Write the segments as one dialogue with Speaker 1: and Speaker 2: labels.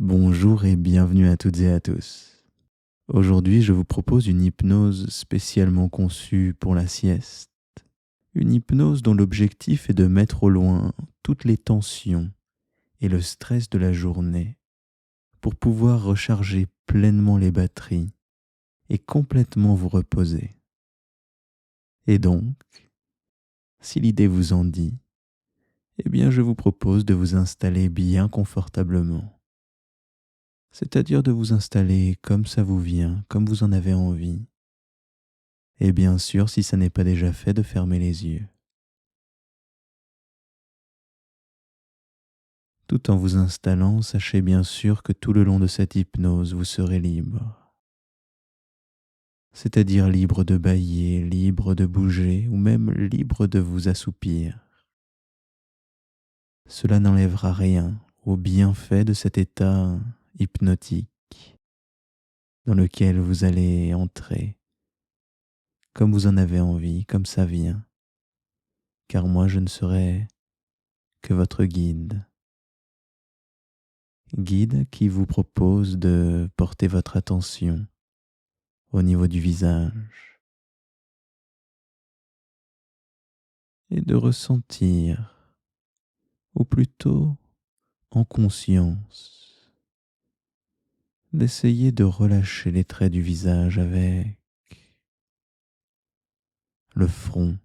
Speaker 1: Bonjour et bienvenue à toutes et à tous. Aujourd'hui, je vous propose une hypnose spécialement conçue pour la sieste. Une hypnose dont l'objectif est de mettre au loin toutes les tensions et le stress de la journée pour pouvoir recharger pleinement les batteries et complètement vous reposer. Et donc, si l'idée vous en dit, eh bien je vous propose de vous installer bien confortablement. C'est-à-dire de vous installer comme ça vous vient, comme vous en avez envie. Et bien sûr, si ça n'est pas déjà fait, de fermer les yeux. Tout en vous installant, sachez bien sûr que tout le long de cette hypnose, vous serez libre. C'est-à-dire libre de bâiller, libre de bouger ou même libre de vous assoupir. Cela n'enlèvera rien au bienfait de cet état hypnotique dans lequel vous allez entrer comme vous en avez envie, comme ça vient. Car moi, je ne serai que votre guide. Guide qui vous propose de porter votre attention au niveau du visage et de ressentir, ou plutôt en conscience, d'essayer de relâcher les traits du visage avec le front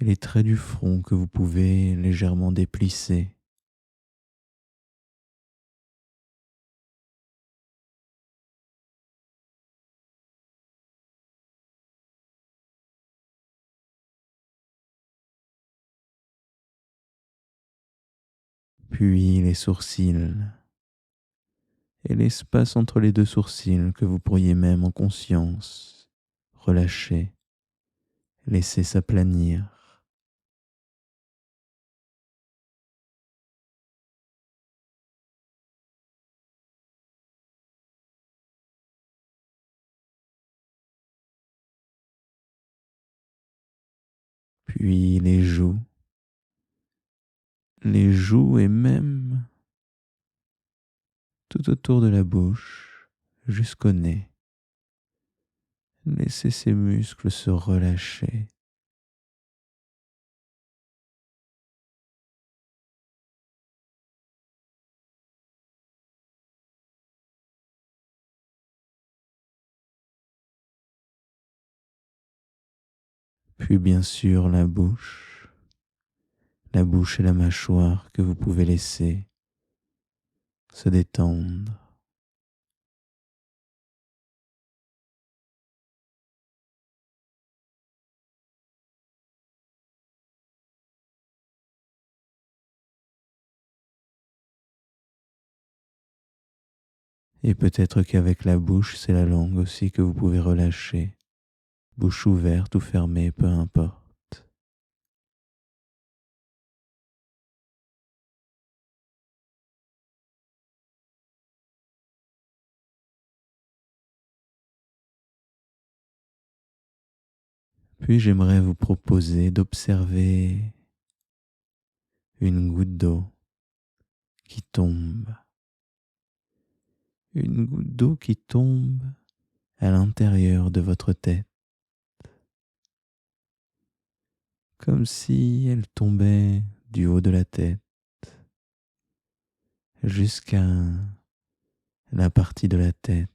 Speaker 1: et les traits du front que vous pouvez légèrement déplisser. Puis les sourcils et l'espace entre les deux sourcils que vous pourriez même en conscience relâcher, laisser s'aplanir. Puis les joues et même tout autour de la bouche jusqu'au nez. Laissez ces muscles se relâcher. Puis bien sûr la bouche et la mâchoire que vous pouvez laisser se détendre. Et peut-être qu'avec la bouche, c'est la langue aussi que vous pouvez relâcher. Bouche ouverte ou fermée, peu importe. Puis j'aimerais vous proposer d'observer une goutte d'eau qui tombe. Une goutte d'eau qui tombe à l'intérieur de votre tête, comme si elle tombait du haut de la tête jusqu'à la partie de la tête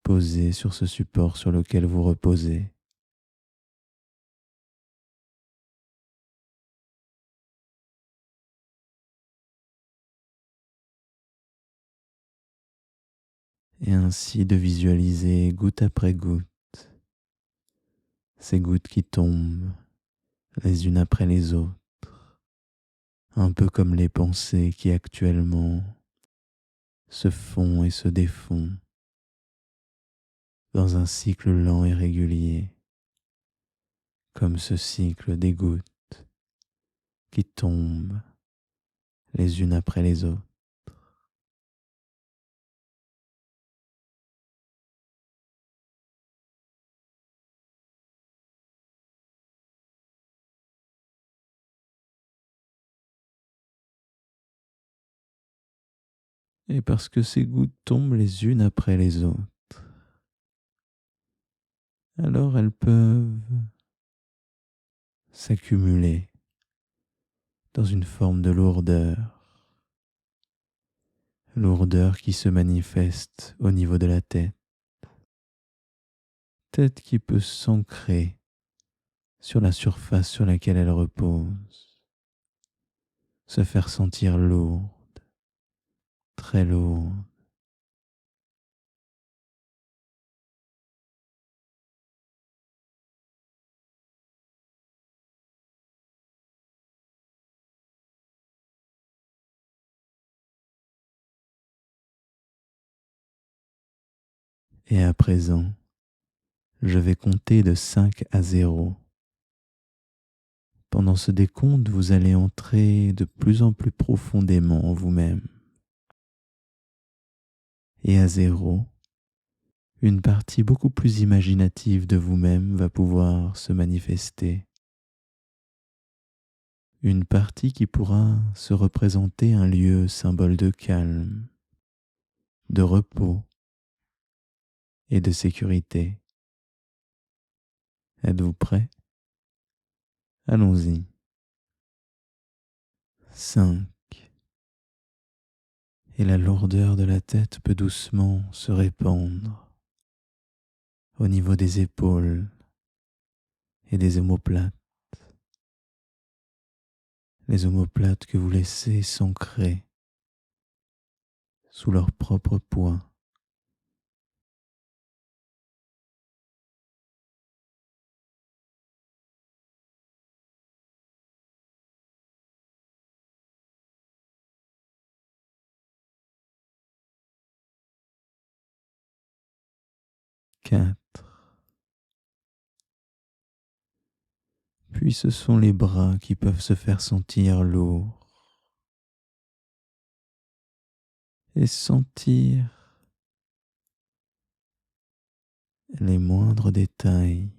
Speaker 1: posée sur ce support sur lequel vous reposez. Et ainsi de visualiser goutte après goutte ces gouttes qui tombent les unes après les autres, un peu comme les pensées qui actuellement se font et se défont dans un cycle lent et régulier, comme ce cycle des gouttes qui tombent les unes après les autres. Et parce que ces gouttes tombent les unes après les autres, alors elles peuvent s'accumuler dans une forme de lourdeur, lourdeur qui se manifeste au niveau de la tête, tête qui peut s'ancrer sur la surface sur laquelle elle repose, se faire sentir lourde, très lourde. Et à présent, je vais compter de 5 à 0. Pendant ce décompte, vous allez entrer de plus en plus profondément en vous-même. Et à 0, une partie beaucoup plus imaginative de vous-même va pouvoir se manifester. Une partie qui pourra se représenter un lieu symbole de calme, de repos et de sécurité. Êtes-vous prêt? Allons-y. 5. Et la lourdeur de la tête peut doucement se répandre au niveau des épaules et des omoplates. Les omoplates que vous laissez s'ancrer sous leur propre poids. 4. Puis ce sont les bras qui peuvent se faire sentir lourds et sentir les moindres détails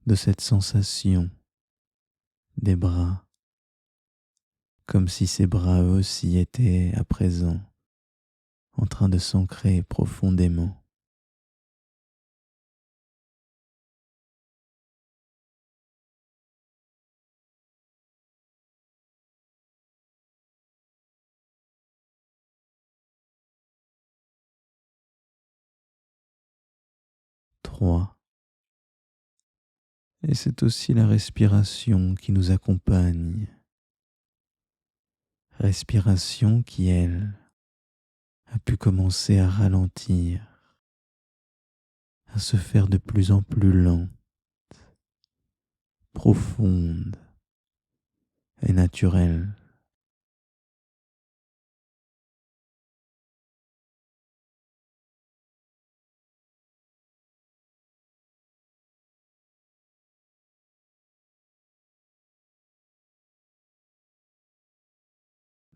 Speaker 1: de cette sensation des bras, comme si ces bras eux aussi étaient à présent en train de s'ancrer profondément. 3. Et c'est aussi la respiration qui nous accompagne. Respiration qui, elle, a pu commencer à ralentir, à se faire de plus en plus lente, profonde et naturelle.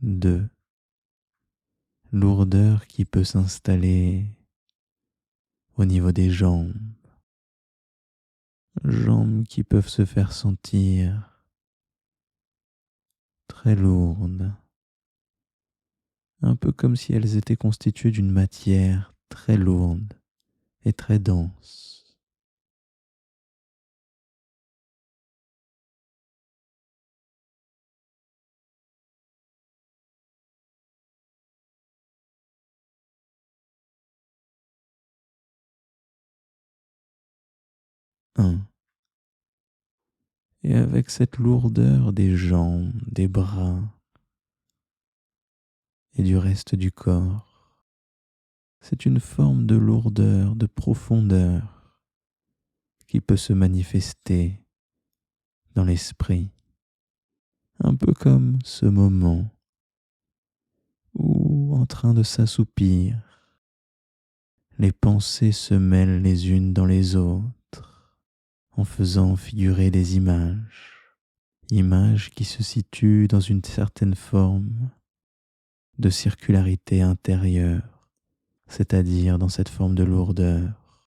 Speaker 1: 2. Lourdeur qui peut s'installer au niveau des jambes. Jambes qui peuvent se faire sentir très lourdes, un peu comme si elles étaient constituées d'une matière très lourde et très dense. 1. Et avec cette lourdeur des jambes, des bras et du reste du corps, c'est une forme de lourdeur, de profondeur qui peut se manifester dans l'esprit, un peu comme ce moment où, en train de s'assoupir, les pensées se mêlent les unes dans les autres en faisant figurer des images, images qui se situent dans une certaine forme de circularité intérieure, c'est-à-dire dans cette forme de lourdeur,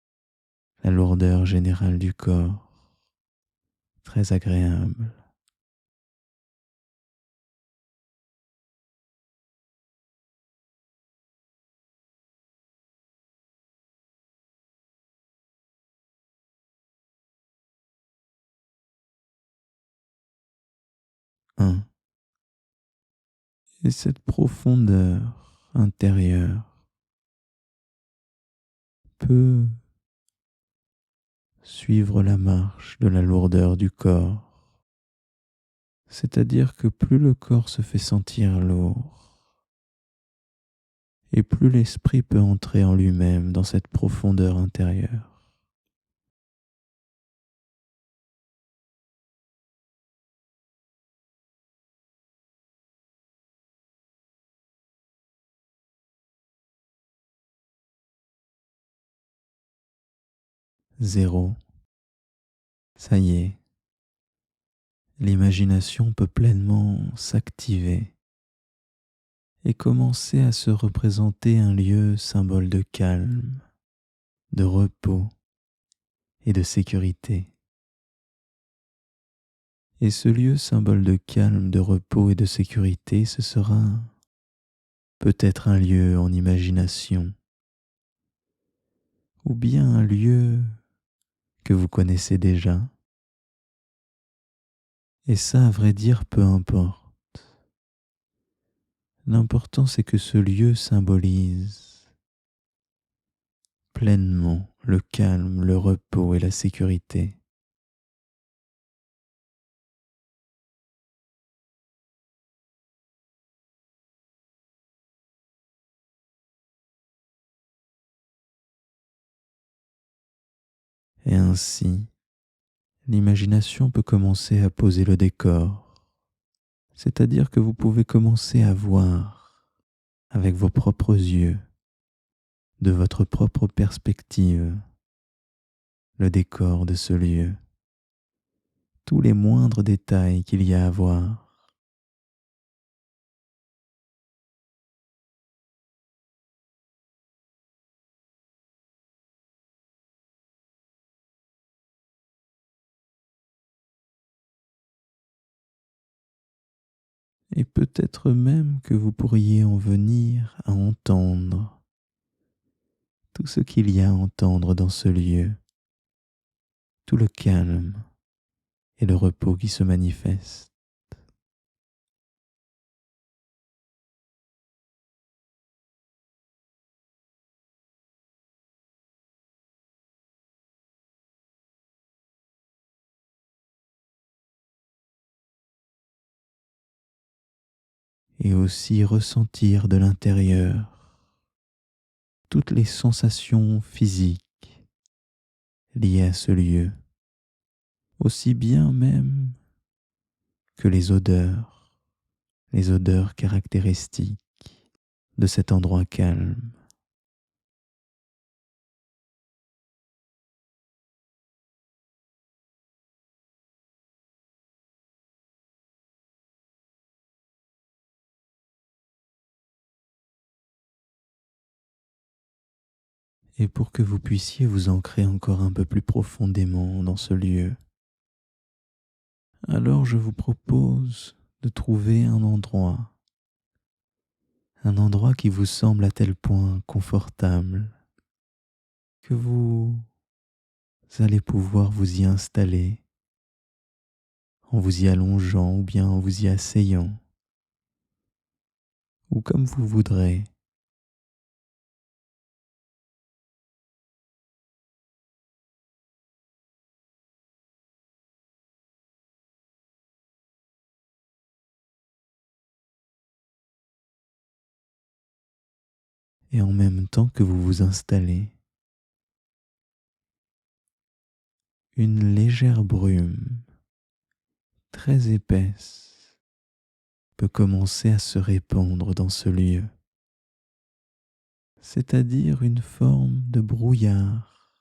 Speaker 1: la lourdeur générale du corps, très agréable. un. Et cette profondeur intérieure peut suivre la marche de la lourdeur du corps. C'est-à-dire que plus le corps se fait sentir lourd, et plus l'esprit peut entrer en lui-même dans cette profondeur intérieure. 0. Ça y est, l'imagination peut pleinement s'activer et commencer à se représenter un lieu symbole de calme, de repos et de sécurité. Et ce lieu symbole de calme, de repos et de sécurité, ce sera peut-être un lieu en imagination, ou bien un lieu que vous connaissez déjà. Et ça, à vrai dire, peu importe. L'important, c'est que ce lieu symbolise pleinement le calme, le repos et la sécurité. Et ainsi, l'imagination peut commencer à poser le décor, c'est-à-dire que vous pouvez commencer à voir avec vos propres yeux, de votre propre perspective, le décor de ce lieu, tous les moindres détails qu'il y a à voir. Et peut-être même que vous pourriez en venir à entendre tout ce qu'il y a à entendre dans ce lieu, tout le calme et le repos qui se manifestent. Et aussi ressentir de l'intérieur toutes les sensations physiques liées à ce lieu, aussi bien même que les odeurs caractéristiques de cet endroit calme. Et pour que vous puissiez vous ancrer encore un peu plus profondément dans ce lieu, alors je vous propose de trouver un endroit qui vous semble à tel point confortable que vous allez pouvoir vous y installer en vous y allongeant ou bien en vous y asseyant, ou comme vous voudrez. Et en même temps que vous vous installez, une légère brume très épaisse peut commencer à se répandre dans ce lieu, c'est-à-dire une forme de brouillard,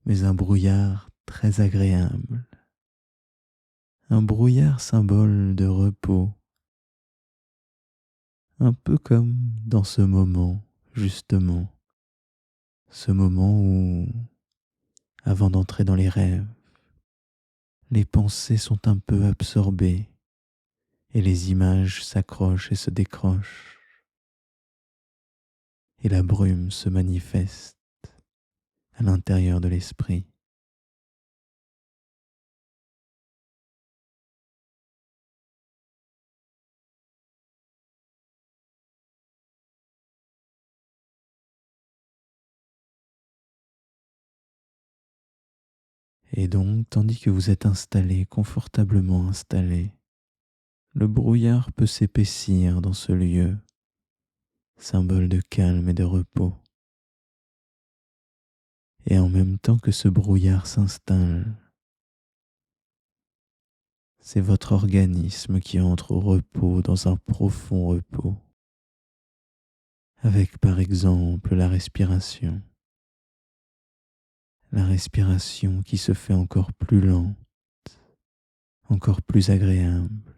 Speaker 1: mais un brouillard très agréable, un brouillard symbole de repos, un peu comme dans ce moment, justement, ce moment où, avant d'entrer dans les rêves, les pensées sont un peu absorbées et les images s'accrochent et se décrochent, et la brume se manifeste à l'intérieur de l'esprit. Et donc, tandis que vous êtes installé, confortablement installé, le brouillard peut s'épaissir dans ce lieu, symbole de calme et de repos. Et en même temps que ce brouillard s'installe, c'est votre organisme qui entre au repos, dans un profond repos, avec par exemple la respiration qui se fait encore plus lente, encore plus agréable.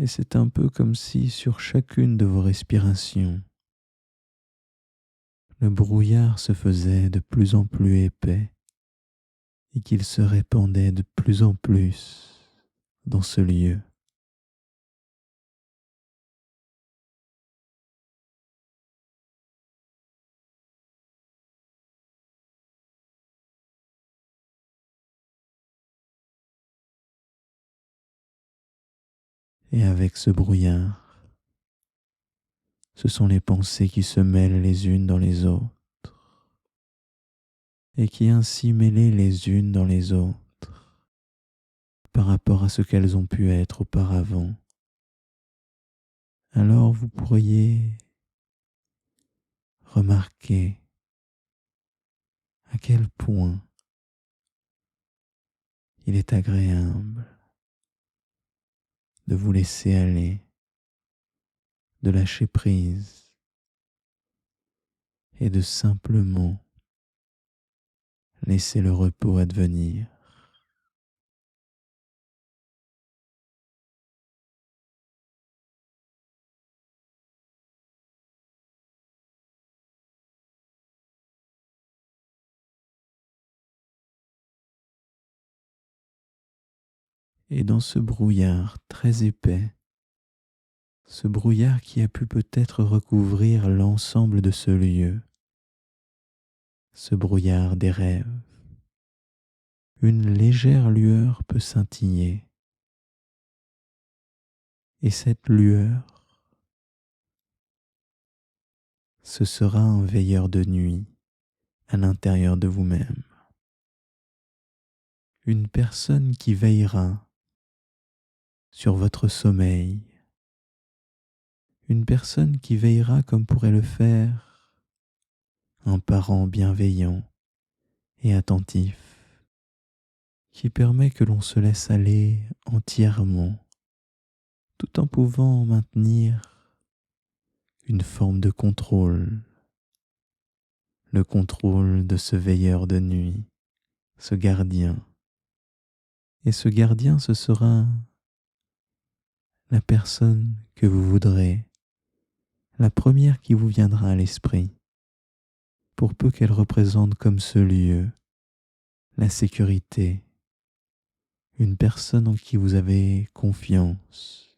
Speaker 1: Et c'est un peu comme si sur chacune de vos respirations, le brouillard se faisait de plus en plus épais et qu'il se répandait de plus en plus dans ce lieu. Et avec ce brouillard, ce sont les pensées qui se mêlent les unes dans les autres et qui ainsi mêlées les unes dans les autres par rapport à ce qu'elles ont pu être auparavant. Alors vous pourriez remarquer à quel point il est agréable de vous laisser aller, de lâcher prise et de simplement laisser le repos advenir. Et dans ce brouillard très épais, ce brouillard qui a pu peut-être recouvrir l'ensemble de ce lieu, ce brouillard des rêves, une légère lueur peut scintiller. Et cette lueur, ce sera un veilleur de nuit à l'intérieur de vous-même. Une personne qui veillera sur votre sommeil. Une personne qui veillera comme pourrait le faire un parent bienveillant et attentif, qui permet que l'on se laisse aller entièrement, tout en pouvant maintenir une forme de contrôle, le contrôle de ce veilleur de nuit, ce gardien. Et ce gardien, ce sera la personne que vous voudrez, la première qui vous viendra à l'esprit, pour peu qu'elle représente comme ce lieu la sécurité, une personne en qui vous avez confiance.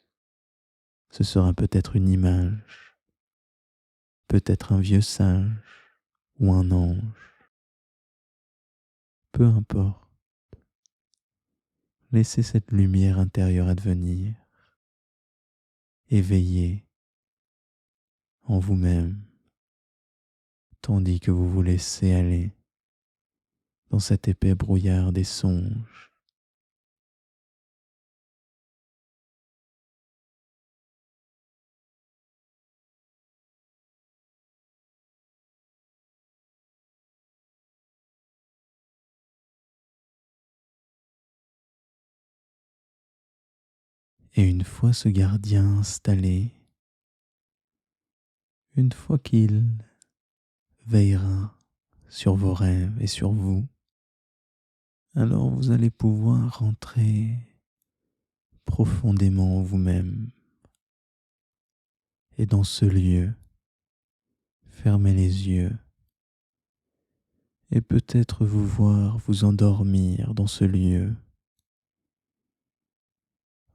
Speaker 1: Ce sera peut-être une image, peut-être un vieux sage ou un ange, peu importe. Laissez cette lumière intérieure advenir, éveillée en vous-même, tandis que vous vous laissez aller dans cet épais brouillard des songes. Et une fois ce gardien installé, une fois qu'il veillera sur vos rêves et sur vous, alors vous allez pouvoir rentrer profondément en vous-même. Et dans ce lieu, fermez les yeux et peut-être vous voir vous endormir dans ce lieu.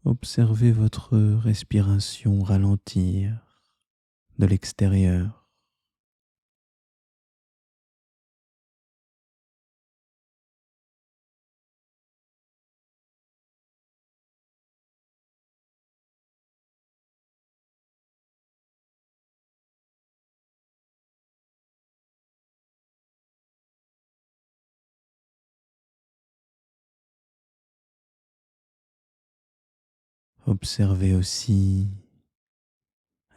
Speaker 1: Observez votre respiration ralentir de l'extérieur. Observez aussi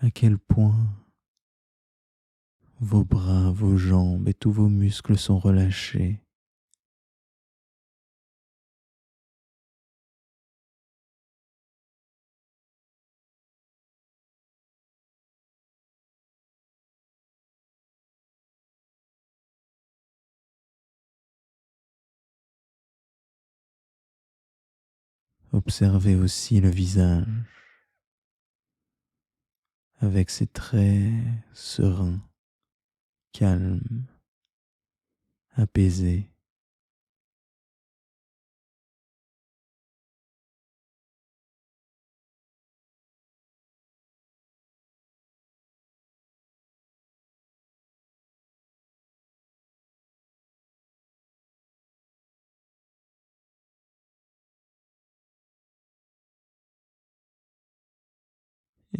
Speaker 1: à quel point vos bras, vos jambes et tous vos muscles sont relâchés. Observez aussi le visage avec ses traits sereins, calmes, apaisés.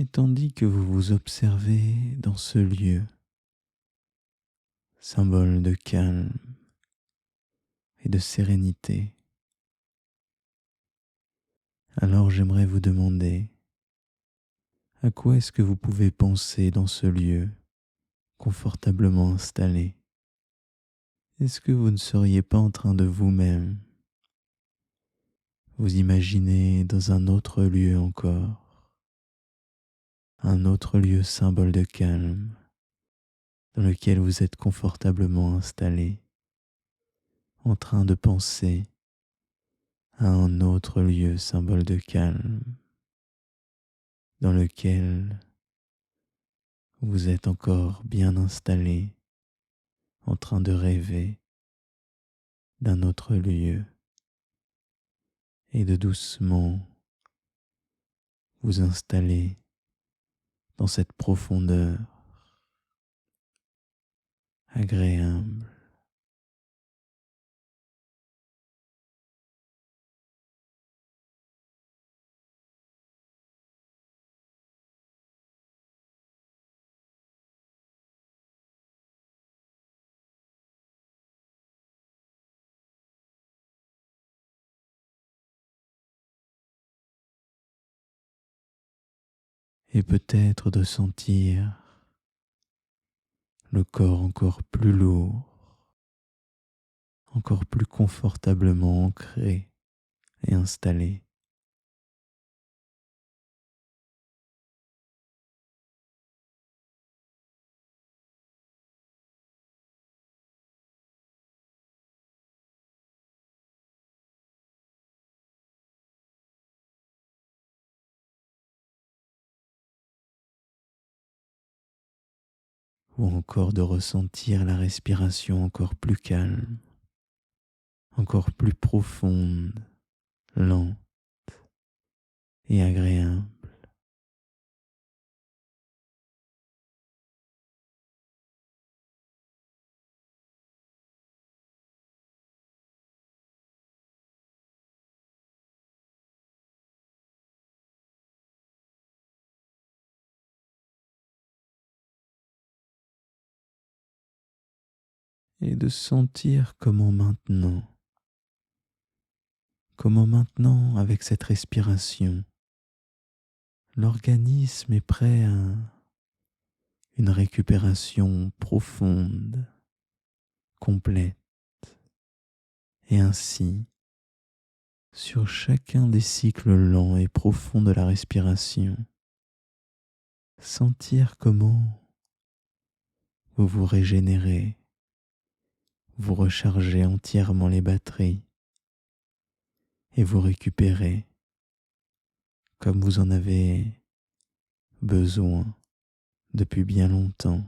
Speaker 1: Et tandis que vous vous observez dans ce lieu, symbole de calme et de sérénité, alors j'aimerais vous demander à quoi est-ce que vous pouvez penser dans ce lieu confortablement installé. Est-ce que vous ne seriez pas en train de vous-même vous imaginer dans un autre lieu encore, un autre lieu symbole de calme dans lequel vous êtes confortablement installé, en train de penser à un autre lieu symbole de calme dans lequel vous êtes encore bien installé, en train de rêver d'un autre lieu et de doucement vous installer dans cette profondeur agréable. Et peut-être de sentir le corps encore plus lourd, encore plus confortablement ancré et installé. Ou encore de ressentir la respiration encore plus calme, encore plus profonde, lente et agréable. Et de sentir comment maintenant, avec cette respiration, l'organisme est prêt à une récupération profonde, complète, et ainsi, sur chacun des cycles lents et profonds de la respiration, sentir comment vous vous régénérez, vous rechargez entièrement les batteries et vous récupérez comme vous en avez besoin depuis bien longtemps.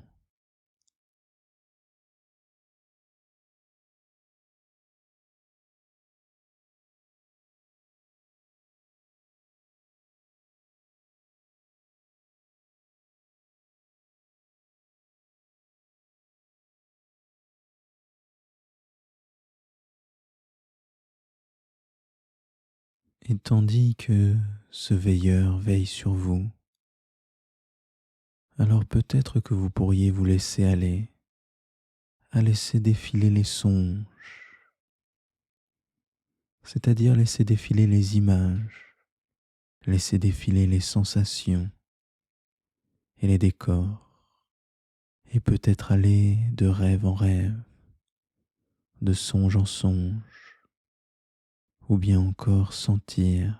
Speaker 1: Et tandis que ce veilleur veille sur vous, alors peut-être que vous pourriez vous laisser aller, à laisser défiler les songes, c'est-à-dire laisser défiler les images Laissez défiler les sensations et les décors, et peut-être aller de rêve en rêve, de songe en songe, ou bien encore sentir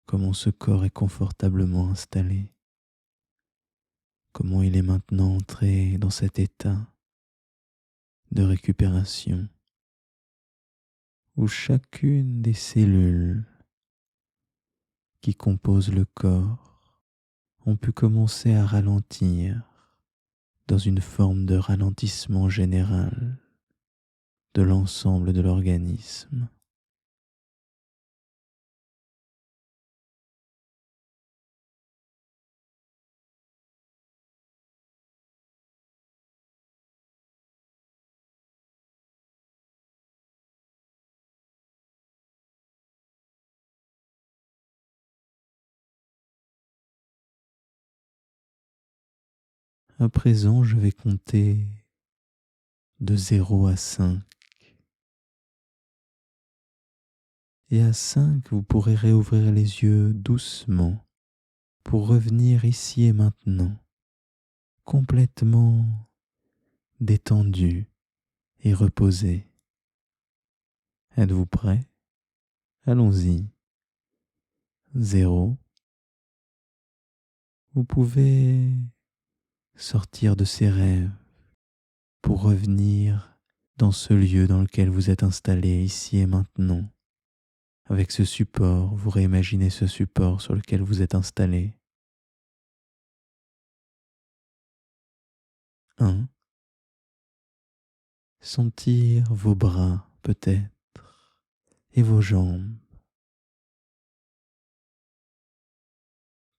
Speaker 1: comment ce corps est confortablement installé, comment il est maintenant entré dans cet état de récupération, où chacune des cellules qui composent le corps ont pu commencer à ralentir dans une forme de ralentissement général de l'ensemble de l'organisme. À présent, je vais compter de 0 à 5. Et à 5, vous pourrez réouvrir les yeux doucement pour revenir ici et maintenant, complètement détendu et reposé. Êtes-vous prêt? Allons-y. 0. Vous pouvez sortir de ces rêves pour revenir dans ce lieu dans lequel vous êtes installé ici et maintenant. Avec ce support, vous réimaginez ce support sur lequel vous êtes installé. 1. Sentir vos bras peut-être et vos jambes.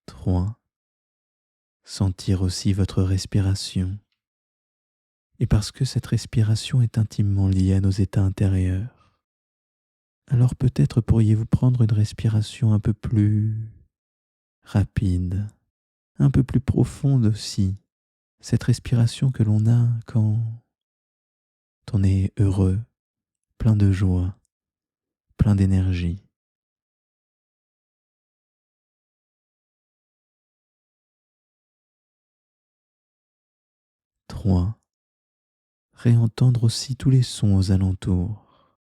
Speaker 1: 3. Sentir aussi votre respiration. Et parce que cette respiration est intimement liée à nos états intérieurs, alors peut-être pourriez-vous prendre une respiration un peu plus rapide, un peu plus profonde aussi. Cette respiration que l'on a quand on est heureux, plein de joie, plein d'énergie. 3. Réentendre aussi tous les sons aux alentours,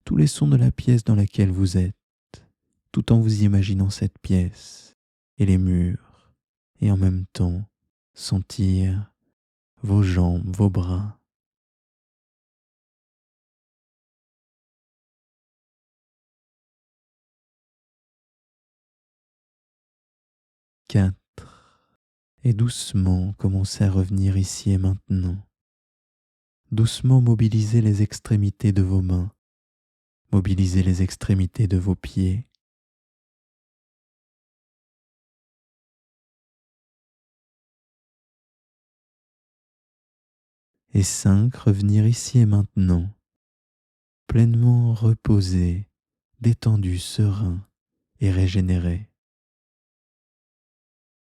Speaker 1: tous les sons de la pièce dans laquelle vous êtes, tout en vous imaginant cette pièce et les murs, et en même temps sentir vos jambes, vos bras. 4. Et doucement commencez à revenir ici et maintenant. Doucement mobilisez les extrémités de vos mains, mobilisez les extrémités de vos pieds. Et 5. Revenir ici et maintenant, pleinement reposé, détendu, serein et régénéré.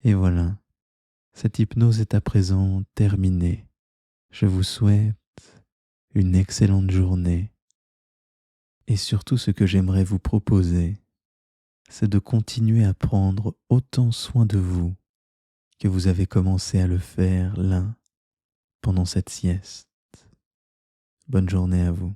Speaker 1: Et voilà, cette hypnose est à présent terminée. Je vous souhaite une excellente journée. Et surtout, ce que j'aimerais vous proposer, c'est de continuer à prendre autant soin de vous que vous avez commencé à le faire là pendant cette sieste. Bonne journée à vous.